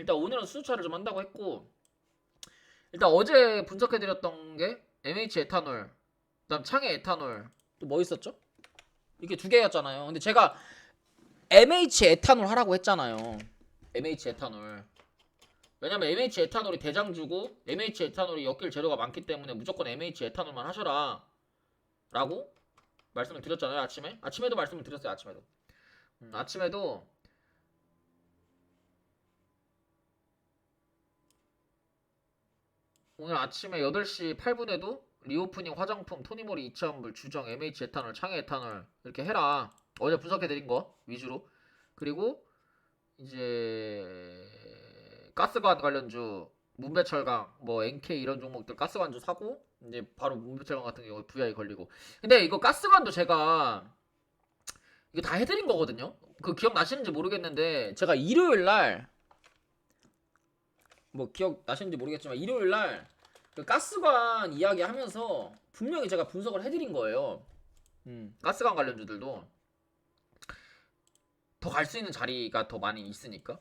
일단 오늘은 수소차를 좀 한다고 했고, 일단 어제 분석해드렸던 게 MH 에탄올, 그다음 창의 에탄올, 또 뭐 있었죠? 이게 두 개였잖아요. 근데 제가 MH 에탄올 하라고 했잖아요. MH 에탄올. 왜냐면 MH 에탄올이 대장주고 MH 에탄올이 엮일 재료가 많기 때문에 무조건 MH 에탄올만 하셔라 라고 말씀을 드렸잖아요. 아침에도 말씀을 드렸어요. 아침에도 오늘 아침에 8시 8분에도 리오프닝 화장품 토니모리 2,000불 주정 MH 에탄올 창의 에탄올 이렇게 해라. 어제 분석해드린 거 위주로. 그리고 이제 가스관 관련주 문배철강 뭐 NK 이런 종목들 가스관주 사고 이제 바로 문배철강 같은 경우 VI 걸리고. 근데 이거 가스관도 제가 이거 다 해드린 거거든요. 그 기억나시는지 모르겠는데 제가 일요일날 뭐 기억나시는지 모르겠지만 일요일날 그 가스관 이야기 하면서 분명히 제가 분석을 해드린 거예요. 가스관 관련주들도 더 갈 수 있는 자리가 더 많이 있으니까.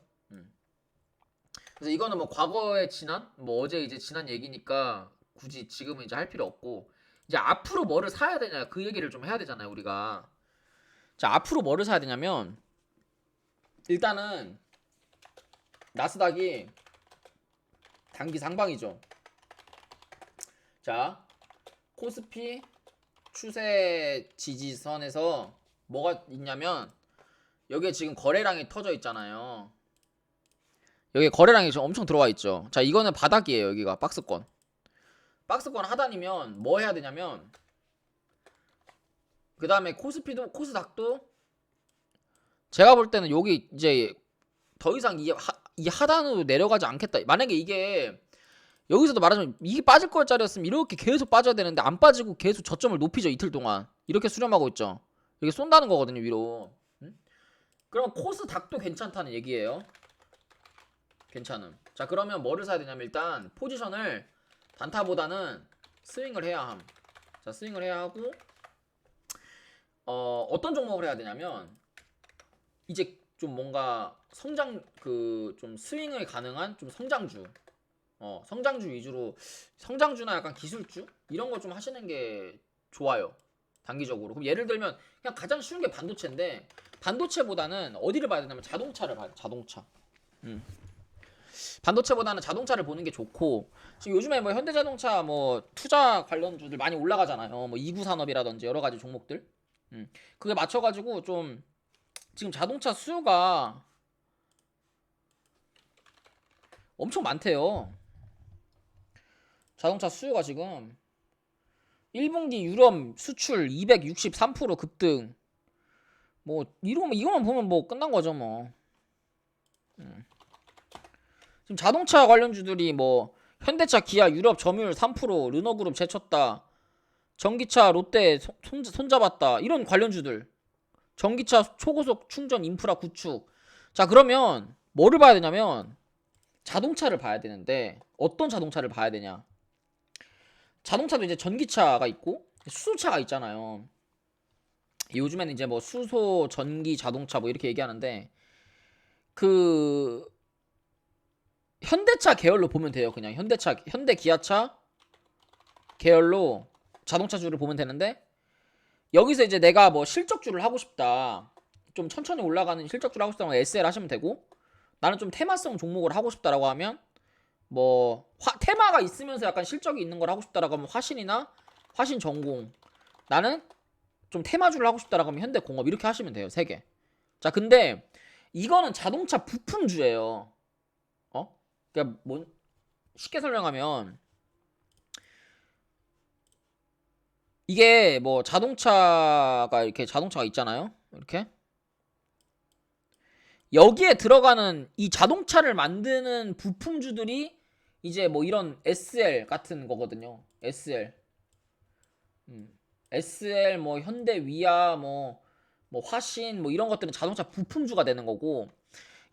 그래서 이거는 뭐 과거에 지난 뭐 어제 이제 지난 얘기니까 굳이 지금은 이제 할 필요 없고, 이제 앞으로 뭐를 사야 되냐 그 얘기를 좀 해야 되잖아요 우리가. 자, 앞으로 뭐를 사야 되냐면 일단은 나스닥이 단기 상방이죠. 자, 코스피 추세 지지선에서 뭐가 있냐면 여기에 지금 거래량이 터져 있잖아요. 여기 거래량이 지금 엄청 들어와 있죠. 자, 이거는 바닥이에요. 여기가 박스권 하단이면 뭐 해야 되냐면, 그 다음에 코스닥도 제가 볼 때는 여기 이제 더 이상 이 하단으로 내려가지 않겠다. 만약에 이게 여기서도 말하자면 이게 빠질 거짜리였으면 이렇게 계속 빠져야 되는데 안 빠지고 계속 저점을 높이죠. 이틀 동안 이렇게 수렴하고 있죠. 이렇게 쏜다는 거거든요 위로. 그러면 코스닥도 괜찮다는 얘기예요. 괜찮음. 자, 그러면 뭐를 사야 되냐면 일단 포지션을 단타보다는 스윙을 해야 함. 자, 스윙을 해야 하고 어떤 종목을 해야 되냐면 이제 좀 뭔가 성장 좀 스윙을 가능한 좀 성장주, 성장주 위주로, 성장주나 약간 기술주 이런 거 좀 하시는 게 좋아요. 단기적으로. 그럼 예를 들면 그냥 가장 쉬운 게 반도체인데 반도체보다는 어디를 봐야 되냐면 자동차를 봐요. 자동차. 반도체보다는 자동차를 보는 게 좋고, 지금 요즘에 뭐 현대자동차 뭐 투자 관련주들 많이 올라가잖아요. 뭐 이구산업이라든지 여러 가지 종목들. 그게 맞춰가지고 좀 지금 자동차 수요가 엄청 많대요. 자동차 수요가 지금 1분기 유럽 수출 263% 급등. 뭐 이거만 보면 뭐 끝난 거죠 뭐. 지금 자동차 관련주들이 뭐 현대차, 기아, 유럽 점유율 3%, 르노그룹 제쳤다, 전기차 롯데 손잡았다, 이런 관련주들. 전기차 초고속 충전 인프라 구축. 자, 그러면 뭐를 봐야 되냐면 자동차를 봐야 되는데 어떤 자동차를 봐야 되냐. 자동차도 이제 전기차가 있고 수소차가 있잖아요. 요즘에는 이제 뭐 수소, 전기, 자동차 뭐 이렇게 얘기하는데 그 현대차 계열로 보면 돼요. 그냥 현대 기아차 계열로 자동차주를 보면 되는데, 여기서 이제 내가 뭐 실적주를 하고 싶다, 좀 천천히 올라가는 실적주를 하고 싶다면 SL 하시면 되고, 나는 좀 테마성 종목을 하고 싶다라고 하면 뭐 테마가 있으면서 약간 실적이 있는 걸 하고 싶다라고 하면 화신이나 화신전공, 나는 좀 테마주를 하고 싶다라고 하면 현대공업, 이렇게 하시면 돼요. 3개. 자, 근데 이거는 자동차 부품주예요. 그러니까 뭐 쉽게 설명하면 이게 뭐 자동차가 있잖아요. 이렇게 여기에 들어가는 이 자동차를 만드는 부품주들이 이제 뭐 이런 SL 같은 거거든요. SL 뭐 현대 위아 뭐 화신 뭐 이런 것들은 자동차 부품주가 되는 거고,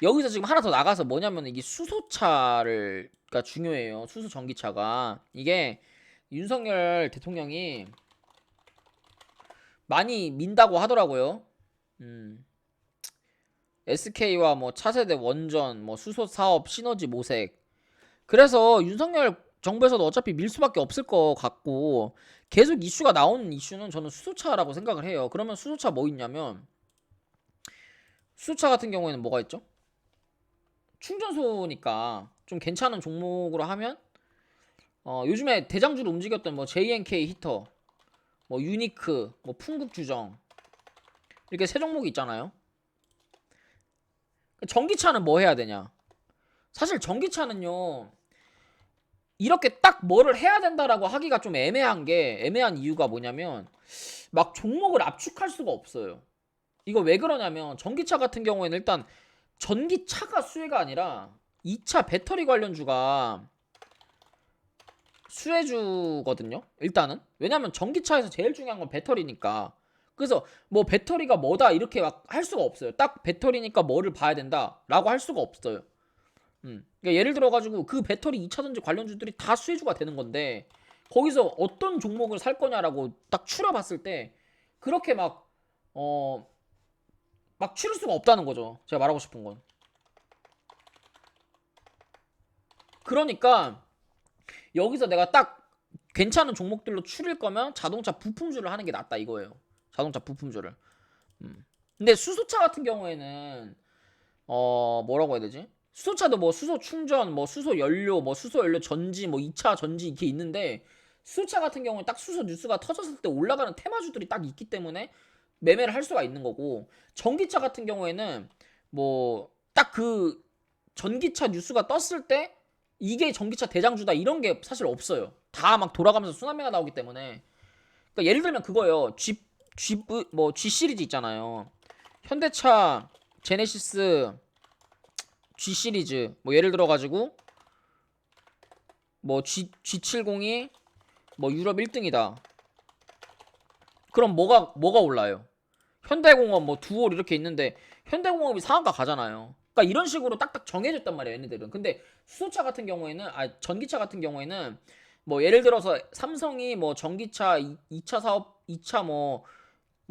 여기서 지금 하나 더 나가서 뭐냐면 이게 수소차가 중요해요. 수소 전기차가. 이게 윤석열 대통령이 많이 민다고 하더라고요. SK와 뭐 차세대 원전, 뭐 수소 사업 시너지 모색. 그래서 윤석열 정부에서도 어차피 밀 수밖에 없을 것 같고 계속 이슈가 나오는 이슈는 저는 수소차라고 생각을 해요. 그러면 수소차 뭐 있냐면 수소차 같은 경우에는 뭐가 있죠? 충전소니까 좀 괜찮은 종목으로 하면 요즘에 대장주로 움직였던 뭐 JNK 히터, 뭐 유니크, 뭐 풍국주정 이렇게 세 종목이 있잖아요. 전기차는 뭐 해야 되냐? 사실 전기차는요 이렇게 딱 뭐를 해야 된다라고 하기가 좀 애매한 이유가 뭐냐면 막 종목을 압축할 수가 없어요. 이거 왜 그러냐면 전기차 같은 경우에는 일단 전기차가 수혜가 아니라 2차 배터리 관련주가 수혜주거든요. 일단은 왜냐면 전기차에서 제일 중요한 건 배터리니까. 그래서 뭐 배터리가 뭐다 이렇게 막 할 수가 없어요. 딱 배터리니까 뭐를 봐야 된다라고 할 수가 없어요. 그러니까 예를 들어가지고 그 배터리 2차전지 관련주들이 다 수혜주가 되는 건데 거기서 어떤 종목을 살 거냐라고 딱 추려봤을 때 그렇게 막 추릴 수가 없다는 거죠. 제가 말하고 싶은 건. 그러니까 여기서 내가 딱 괜찮은 종목들로 추릴 거면 자동차 부품주를 하는 게 낫다 이거예요. 자동차 부품주를. 근데 수소차 같은 경우에는 뭐라고 해야 되지? 수소차도 뭐 수소 충전, 뭐 수소 연료, 뭐 수소 연료 전지, 뭐 2차 전지 이렇게 있는데 수소차 같은 경우는 딱 수소 뉴스가 터졌을 때 올라가는 테마주들이 딱 있기 때문에 매매를 할 수가 있는 거고 전기차 같은 경우에는 뭐 딱 그 전기차 뉴스가 떴을 때 이게 전기차 대장주다 이런 게 사실 없어요. 다 막 돌아가면서 순환매가 나오기 때문에 그러니까 예를 들면 그거예요. 뭐 G 시리즈 있잖아요. 현대차 제네시스 G 시리즈 뭐 예를 들어 가지고 뭐 G70이 뭐 유럽 1등이다. 그럼 뭐가 올라요? 현대공업 뭐 두올 이렇게 있는데 현대공업이 상한가 가잖아요. 그러니까 이런 식으로 딱딱 정해졌단 말이에요, 얘네들은. 근데 수소차 같은 경우에는 전기차 같은 경우에는 뭐 예를 들어서 삼성이 뭐 전기차 2차 사업 2차 뭐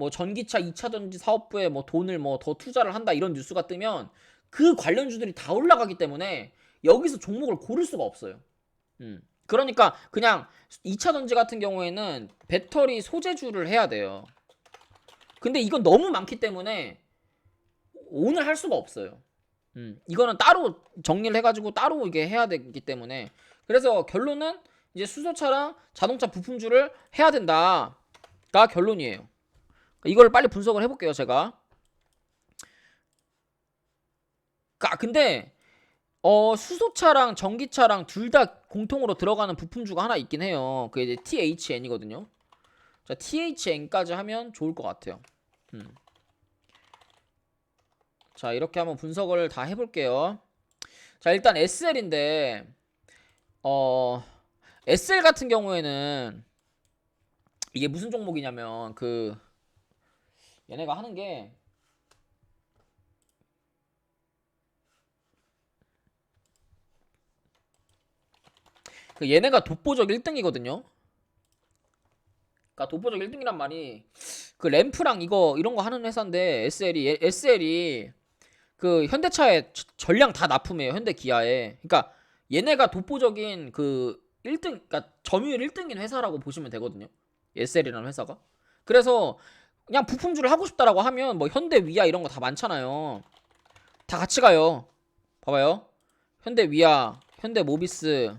전기차 2차 전지 사업부에 뭐 돈을 뭐 더 투자를 한다 이런 뉴스가 뜨면 그 관련주들이 다 올라가기 때문에 여기서 종목을 고를 수가 없어요. 그러니까 그냥 2차 전지 같은 경우에는 배터리 소재주를 해야 돼요. 근데 이건 너무 많기 때문에 오늘 할 수가 없어요. 이거는 따로 정리를 해가지고 따로 이게 해야 되기 때문에 그래서 결론은 이제 수소차랑 자동차 부품주를 해야 된다가 결론이에요. 이걸 빨리 분석을 해볼게요, 제가. 근데 수소차랑 전기차랑 둘 다 공통으로 들어가는 부품주가 하나 있긴 해요. 그게 이제 THN이거든요. 자, THN까지 하면 좋을 것 같아요. 자, 이렇게 한번 분석을 다 해볼게요. 자, 일단 SL인데 SL 같은 경우에는 이게 무슨 종목이냐면 얘네가 하는 게 얘네가 독보적 1등이거든요. 그러니까 독보적 1등이란 말이 그 램프랑 이런 거 하는 회사인데 SL이 그 현대차에 전량 다 납품해요. 현대 기아에. 그러니까 얘네가 독보적인 그 1등 그러니까 점유율 1등인 회사라고 보시면 되거든요. SL이라는 회사가. 그래서 그냥 부품주를 하고 싶다라고 하면 뭐 현대 위아 이런 거 다 많잖아요. 다 같이 가요. 봐봐요. 현대 위아, 현대 모비스,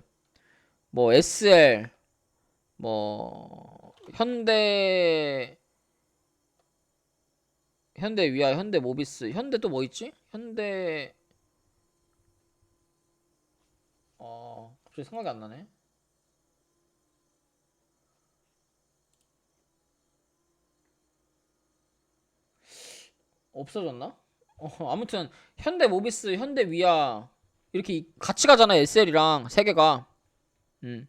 뭐 SL, 뭐 현대 위아, 현대 모비스, 현대 또 뭐 있지? 현대 갑자기 생각이 안 나네. 없어졌나? 아무튼 현대 모비스, 현대 위아 이렇게 같이 가잖아요. SL이랑 세 개가. 음.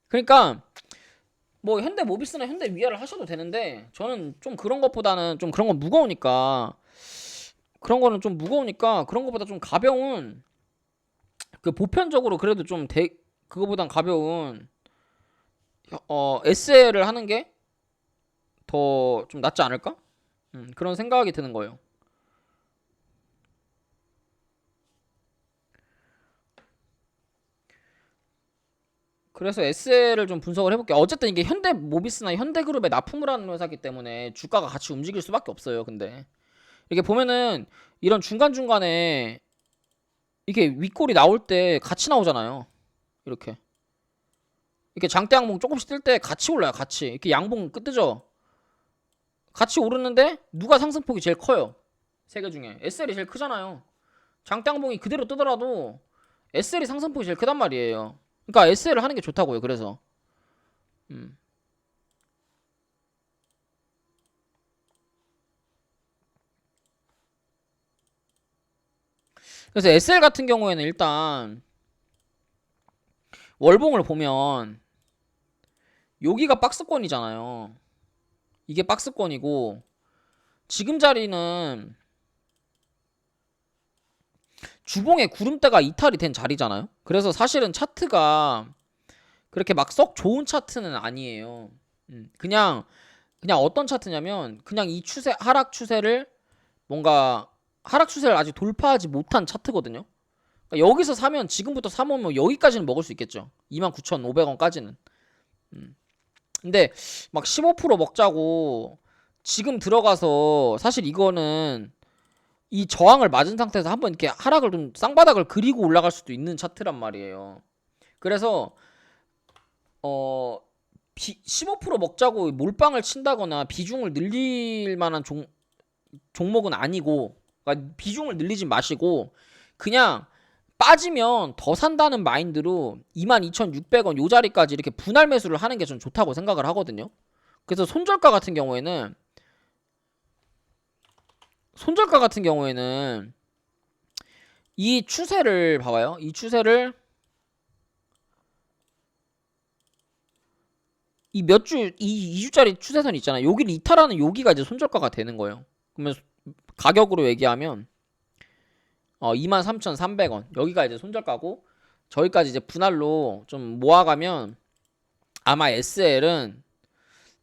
그러니까 뭐 현대 모비스나 현대 위아를 하셔도 되는데 저는 좀 그런 것보다는 좀 그런 건 무거우니까 그런 것보다 좀 가벼운 그 보편적으로 그래도 좀 그거보단 가벼운 SL을 하는 게 더 좀 낫지 않을까? 그런 생각이 드는 거예요. 그래서 SL을 좀 분석을 해볼게요. 어쨌든 이게 현대모비스나 현대그룹에 납품을 하는 회사기 때문에 주가가 같이 움직일 수밖에 없어요. 근데 이렇게 보면은 이런 중간중간에 이게 윗골이 나올 때 같이 나오잖아요. 이렇게 장대 양봉 조금씩 뜰 때 같이 올라요. 같이 이렇게 양봉 뜨죠. 같이 오르는데 누가 상승폭이 제일 커요? 세 개 중에 SL이 제일 크잖아요. 장대 양봉이 그대로 뜨더라도 SL이 상승폭이 제일 크단 말이에요. 그러니까 SL을 하는 게 좋다고요. 그래서 음. 그래서 SL 같은 경우에는 일단 월봉을 보면 여기가 박스권이잖아요. 이게 박스권이고 지금 자리는 주봉에 구름대가 이탈이 된 자리잖아요. 그래서 사실은 차트가 그렇게 막 썩 좋은 차트는 아니에요. 그냥 어떤 차트냐면 그냥 이 추세 하락 추세를 뭔가 하락 추세를 아직 돌파하지 못한 차트거든요. 그러니까 여기서 사면 지금부터 사면 여기까지는 먹을 수 있겠죠. 29,500원까지는. 근데 막 15% 먹자고 지금 들어가서 사실 이거는 이 저항을 맞은 상태에서 한번 이렇게 하락을 좀 쌍바닥을 그리고 올라갈 수도 있는 차트란 말이에요. 그래서 15% 먹자고 몰빵을 친다거나 비중을 늘릴 만한 종목은 아니고, 그러니까 비중을 늘리지 마시고 그냥 빠지면 더 산다는 마인드로 22,600원 요 자리까지 이렇게 분할 매수를 하는 게 전 좋다고 생각을 하거든요. 그래서 손절가 같은 경우에는 이 추세를 봐봐요. 이 추세를 이 몇 주, 이 2주짜리 추세선 있잖아요. 여기를 이탈하는 여기가 이제 손절가가 되는 거예요. 그러면 가격으로 얘기하면 23,300원 여기가 이제 손절가고 저기까지 이제 분할로 좀 모아가면 아마 SL은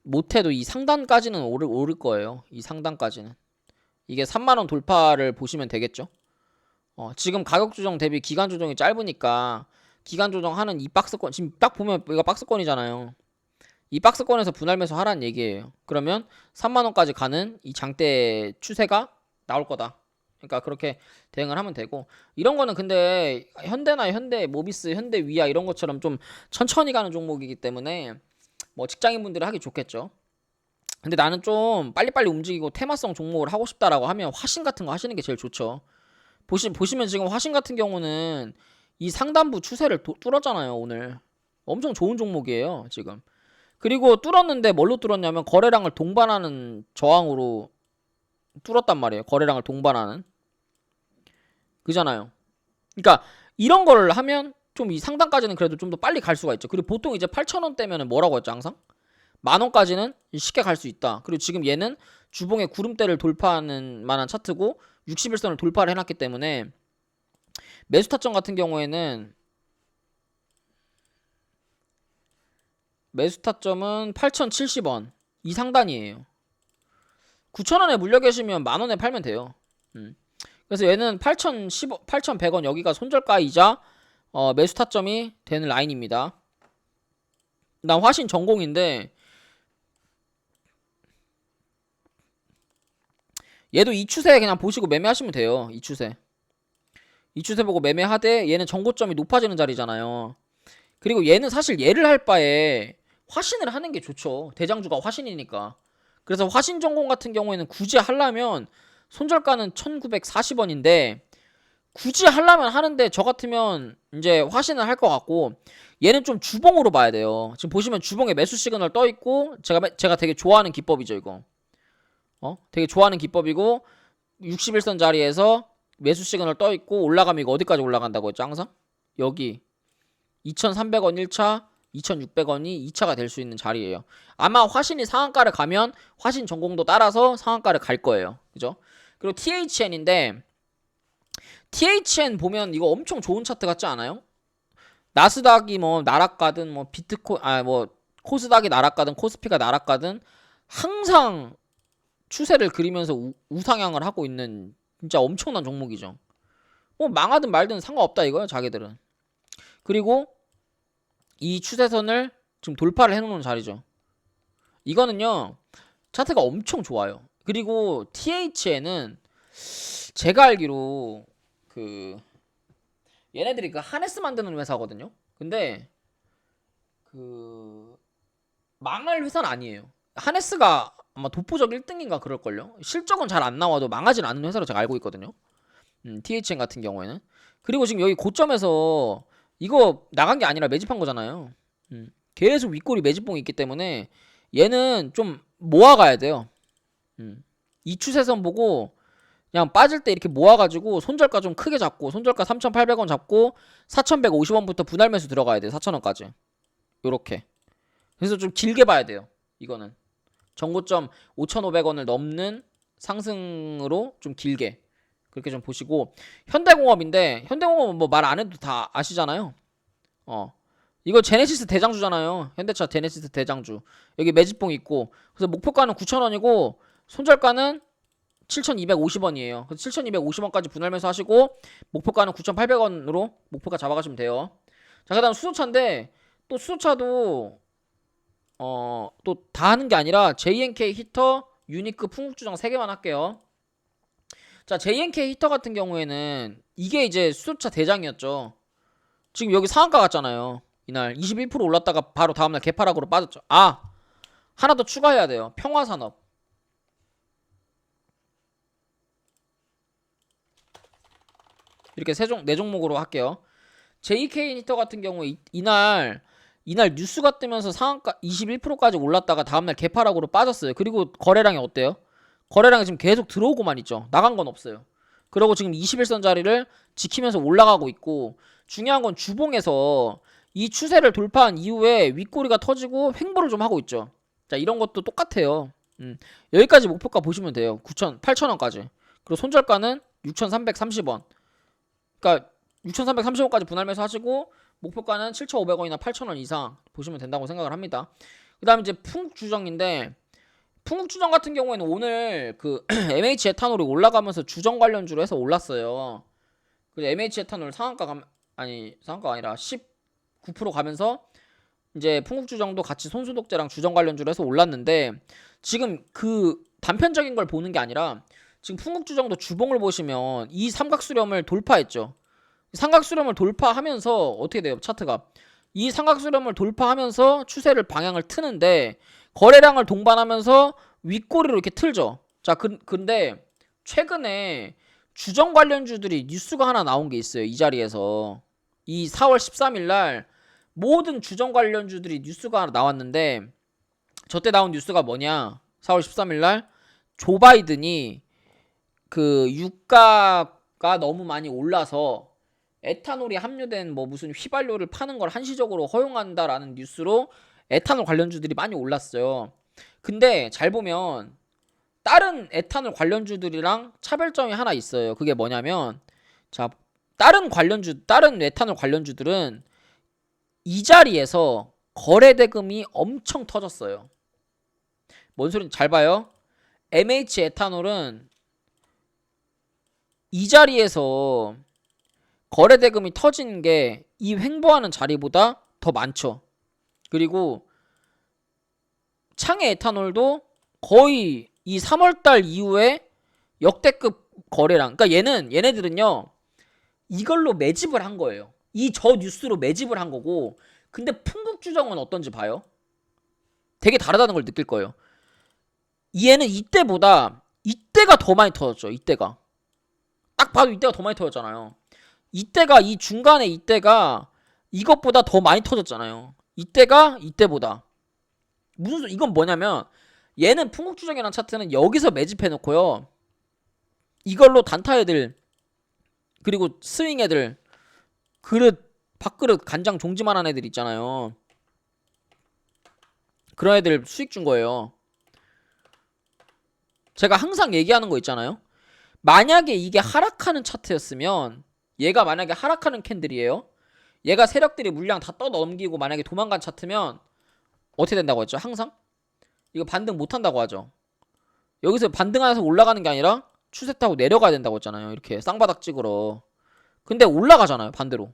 못해도 이 상단까지는 오를 거예요. 이 상단까지는 이게 3만원 돌파를 보시면 되겠죠. 지금 가격 조정 대비 기간 조정이 짧으니까 기간 조정하는 이 박스권 지금 딱 보면 이거 박스권이잖아요. 이 박스권에서 분할 매수 하라는 얘기예요. 그러면 3만원까지 가는 이 장대 추세가 나올 거다. 그러니까 그렇게 대응을 하면 되고 이런 거는 근데 현대나 현대모비스, 현대위아 이런 것처럼 좀 천천히 가는 종목이기 때문에 뭐 직장인분들이 하기 좋겠죠. 근데 나는 좀 빨리빨리 움직이고 테마성 종목을 하고 싶다라고 하면 화신 같은 거 하시는 게 제일 좋죠. 보시면 지금 화신 같은 경우는 이 상단부 추세를 뚫었잖아요. 오늘 엄청 좋은 종목이에요 지금. 그리고 뚫었는데 뭘로 뚫었냐면 거래량을 동반하는 저항으로 뚫었단 말이에요. 거래량을 동반하는 그잖아요. 그러니까 이런 걸 하면 좀 이 상단까지는 그래도 좀 더 빨리 갈 수가 있죠. 그리고 보통 이제 8,000원대면은 뭐라고 했죠 항상? 만원까지는 쉽게 갈 수 있다. 그리고 지금 얘는 주봉의 구름대를 돌파하는 만한 차트고 61선을 돌파를 해놨기 때문에 매수 타점 같은 경우에는 매수 타점은 8,070원 이 상단이에요. 9,000원에 물려 계시면 만원에 팔면 돼요. 그래서 얘는 8,100원 여기가 손절가이자 매수 타점이 되는 라인입니다. 난 화신 전공인데 얘도 이 추세 그냥 보시고 매매하시면 돼요. 이 추세 보고 매매하되 얘는 정고점이 높아지는 자리잖아요. 그리고 얘는 사실 얘를 할 바에 화신을 하는 게 좋죠. 대장주가 화신이니까. 그래서 화신 전공 같은 경우에는 굳이 하려면 손절가는 1,940원인데 굳이 하려면 하는데 저 같으면 이제 화신을 할 것 같고 얘는 좀 주봉으로 봐야 돼요. 지금 보시면 주봉에 매수 시그널 떠 있고 제가 되게 좋아하는 기법이죠 이거. 되게 좋아하는 기법이고 61선 자리에서 매수 시그널 떠 있고 올라가면 이거 어디까지 올라간다고 했죠 항상? 여기 2,300원 1차 2,600원이 2차가 될 수 있는 자리예요. 아마 화신이 상한가를 가면 화신 전공도 따라서 상한가를 갈 거예요. 그죠? 그리고 THN인데 THN 보면 이거 엄청 좋은 차트 같지 않아요? 나스닥이 뭐 나락가든 뭐 코스닥이 나락가든 코스피가 나락가든 항상 추세를 그리면서 우상향을 하고 있는 진짜 엄청난 종목이죠. 뭐 망하든 말든 상관없다 이거예요 자기들은. 그리고 이 추세선을 지금 돌파를 해놓는 자리죠. 이거는요 차트가 엄청 좋아요. 그리고 THN은 제가 알기로 그 얘네들이 그 하네스 만드는 회사거든요. 근데 그 망할 회사는 아니에요. 하네스가 아마 독보적 1등인가 그럴걸요. 실적은 잘 안 나와도 망하진 않는 회사로 제가 알고 있거든요. THN 같은 경우에는. 그리고 지금 여기 고점에서 이거 나간 게 아니라 매집한 거잖아요. 계속 윗꼬리 매집봉이 있기 때문에 얘는 좀 모아가야 돼요. 이 추세선 보고 그냥 빠질 때 이렇게 모아가지고 손절가 좀 크게 잡고 손절가 3,800원 잡고 4,150원부터 분할 매수 들어가야 돼요. 4,000원까지 요렇게. 그래서 좀 길게 봐야 돼요. 이거는 전고점 5,500원을 넘는 상승으로 좀 길게 그렇게 좀 보시고, 현대공업인데 현대공업은 뭐 말 안 해도 다 아시잖아요. 이거 제네시스 대장주잖아요. 현대차 제네시스 대장주. 여기 매집봉 있고, 그래서 목표가는 9,000원이고 손절가는 7,250원이에요. 그래서 7,250원까지 분할 매수하시고 목표가는 9,800원으로 목표가 잡아가시면 돼요. 자, 그다음 수소차인데 또 수소차도 또 다 하는 게 아니라 JNK 히터, 유니크, 풍국주정 3개만 할게요. 자, JNK 히터 같은 경우에는 이게 이제 수소차 대장이었죠. 지금 여기 상한가 갔잖아요. 이날 21% 올랐다가 바로 다음날 개파락으로 빠졌죠. 아, 하나 더 추가해야 돼요. 평화산업. 이렇게 네 종목으로 할게요. JK 히터 같은 경우에 이날 뉴스가 뜨면서 상한가 21%까지 올랐다가 다음날 개파락으로 빠졌어요. 그리고 거래량이 어때요? 거래량이 지금 계속 들어오고만 있죠. 나간 건 없어요. 그리고 지금 21선 자리를 지키면서 올라가고 있고, 중요한 건 주봉에서 이 추세를 돌파한 이후에 윗꼬리가 터지고 횡보를 좀 하고 있죠. 자, 이런 것도 똑같아요. 여기까지 목표가 보시면 돼요. 8,000원까지. 그리고 손절가는 6,330원. 그러니까 6,330원까지 분할 매수 하시고 목표가는 7,500원이나 8,000원 이상 보시면 된다고 생각을 합니다. 그 다음에 이제 풍국주정인데, 풍국주정 같은 경우에는 오늘 그 MH 에탄올이 올라가면서 주정 관련주로 해서 올랐어요. 그래서 MH 에탄올 상한가가 아니라 19% 가면서 이제 풍국주정도 같이 손소독제랑 주정 관련주로 해서 올랐는데, 지금 그 단편적인 걸 보는 게 아니라 지금 풍국주정도 주봉을 보시면 이 삼각수렴을 돌파했죠. 삼각수렴을 돌파하면서 어떻게 돼요? 차트가 이 삼각수렴을 돌파하면서 추세를 방향을 트는데 거래량을 동반하면서 윗꼬리로 이렇게 틀죠. 자, 근데 최근에 주정 관련주들이 뉴스가 하나 나온 게 있어요. 이 자리에서 이 4월 13일 날 모든 주정 관련주들이 뉴스가 하나 나왔는데, 저때 나온 뉴스가 뭐냐? 4월 13일 날 조 바이든이 그 유가가 너무 많이 올라서 에탄올이 함유된 뭐 무슨 휘발유를 파는 걸 한시적으로 허용한다라는 뉴스로 에탄올 관련주들이 많이 올랐어요. 근데 잘 보면 다른 에탄올 관련주들이랑 차별점이 하나 있어요. 그게 뭐냐면, 자, 다른 에탄올 관련주들은 이 자리에서 거래 대금이 엄청 터졌어요. 뭔 소리인지 잘 봐요. MH 에탄올은 이 자리에서 거래 대금이 터지는 게 이 횡보하는 자리보다 더 많죠. 그리고 창의 에탄올도 거의 이 3월달 이후에 역대급 거래량. 그러니까 얘네들은요 이걸로 매집을 한 거예요. 이 저 뉴스로 매집을 한 거고, 근데 풍국주정은 어떤지 봐요. 되게 다르다는 걸 느낄 거예요. 얘는 이때가 더 많이 터졌죠. 이때가 딱 봐도 이때가 더 많이 터졌잖아요. 이 중간에 이때가 이것보다 더 많이 터졌잖아요. 이때보다. 이건 뭐냐면, 얘는 풍국주정이라는 차트는 여기서 매집해 놓고요, 이걸로 단타 애들 그리고 스윙 애들, 밥그릇 간장 종지만한 애들 있잖아요. 그런 애들 수익 준 거예요. 제가 항상 얘기하는 거 있잖아요. 만약에 이게 하락하는 차트였으면, 얘가 만약에 하락하는 캔들이에요. 얘가 세력들이 물량 다 떠넘기고 만약에 도망간 차트면 어떻게 된다고 했죠? 항상 이거 반등 못한다고 하죠. 여기서 반등해서 올라가는 게 아니라 추세 타고 내려가야 된다고 했잖아요. 이렇게 쌍바닥 찍으러. 근데 올라가잖아요, 반대로.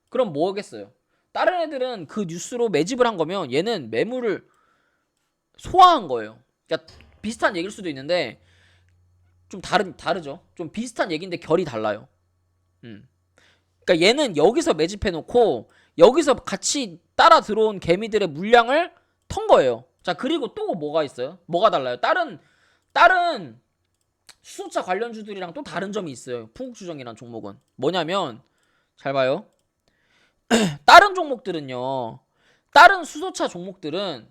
그럼 뭐겠어요? 다른 애들은 그 뉴스로 매집을 한 거면 얘는 매물을 소화한 거예요. 그러니까 비슷한 얘기일 수도 있는데 좀 다르죠. 좀 비슷한 얘기인데 결이 달라요. 그러니까 얘는 여기서 매집해 놓고 여기서 같이 따라 들어온 개미들의 물량을 턴 거예요. 자, 그리고 또 뭐가 있어요? 뭐가 달라요? 다른 수소차 관련주들이랑 또 다른 점이 있어요. 풍국주정이라는 종목은 뭐냐면 잘 봐요. 다른 종목들은요. 다른 수소차 종목들은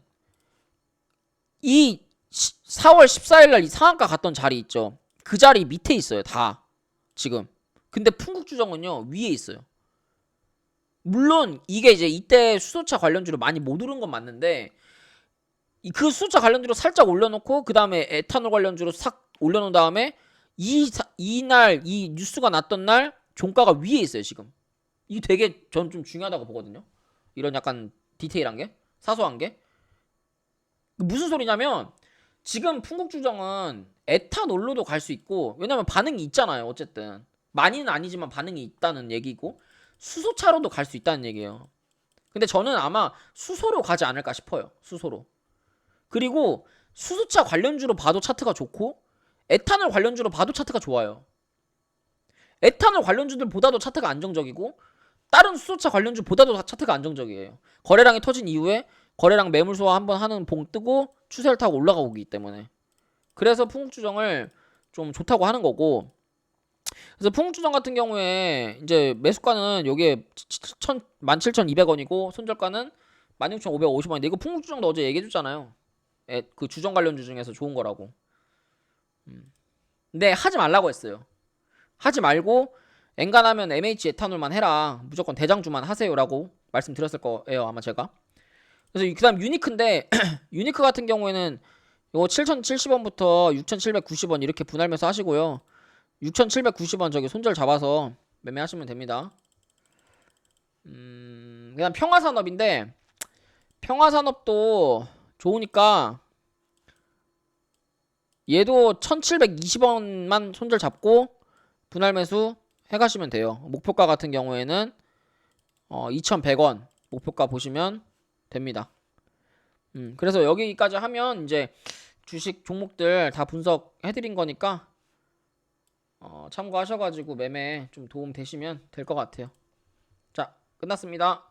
이 4월 14일 날 이 상한가 갔던 자리 있죠. 그 자리 밑에 있어요. 다 지금. 근데 풍국주정은요 위에 있어요. 물론 이게 이제 이때 수소차 관련주를 많이 못 오른 건 맞는데 그 수소차 관련주로 살짝 올려놓고 그 다음에 에탄올 관련주로 싹 올려놓은 다음에 이날 이 뉴스가 났던 날 종가가 위에 있어요 지금. 이게 되게 전 좀 중요하다고 보거든요. 이런 약간 디테일한 게 사소한 게 무슨 소리냐면 지금 풍국주정은 에탄올로도 갈 수 있고 왜냐면 반응이 있잖아요. 어쨌든 많이는 아니지만 반응이 있다는 얘기고 수소차로도 갈 수 있다는 얘기예요. 근데 저는 아마 수소로 가지 않을까 싶어요. 수소로. 그리고 수소차 관련주로 봐도 차트가 좋고 에탄올 관련주로 봐도 차트가 좋아요. 에탄올 관련주들보다도 차트가 안정적이고 다른 수소차 관련주보다도 차트가 안정적이에요. 거래량이 터진 이후에 거래량 매물 소화 한번 하는 봉 뜨고 추세를 타고 올라가기 때문에 그래서 풍국주정을 좀 좋다고 하는 거고 그래서 풍국주정 같은 경우에 이제 매수가는 요게 17,200원이고 손절가는 16,550원인데 이거 풍국주정도 어제 얘기해줬잖아요. 그 주정 관련주 중에서 좋은 거라고. 근데 하지 말라고 했어요. 하지 말고 엔간하면 MH 에탄올만 해라. 무조건 대장주만 하세요라고 말씀드렸을 거예요 아마 제가. 그래서 그다음 유니크인데 유니크 같은 경우에는 이거 7,070원부터 6,790원 이렇게 분할매수 하시고요. 6,790원 저기 손절 잡아서 매매하시면 됩니다. 그다음 평화산업인데 평화산업도 좋으니까 얘도 1,720원만 손절 잡고 분할 매수 해가시면 돼요. 목표가 같은 경우에는 2,100원 목표가 보시면 됩니다. 그래서 여기까지 하면 이제 주식 종목들 다 분석해드린 거니까 참고하셔가지고 매매 좀 도움 되시면 될 것 같아요. 자, 끝났습니다.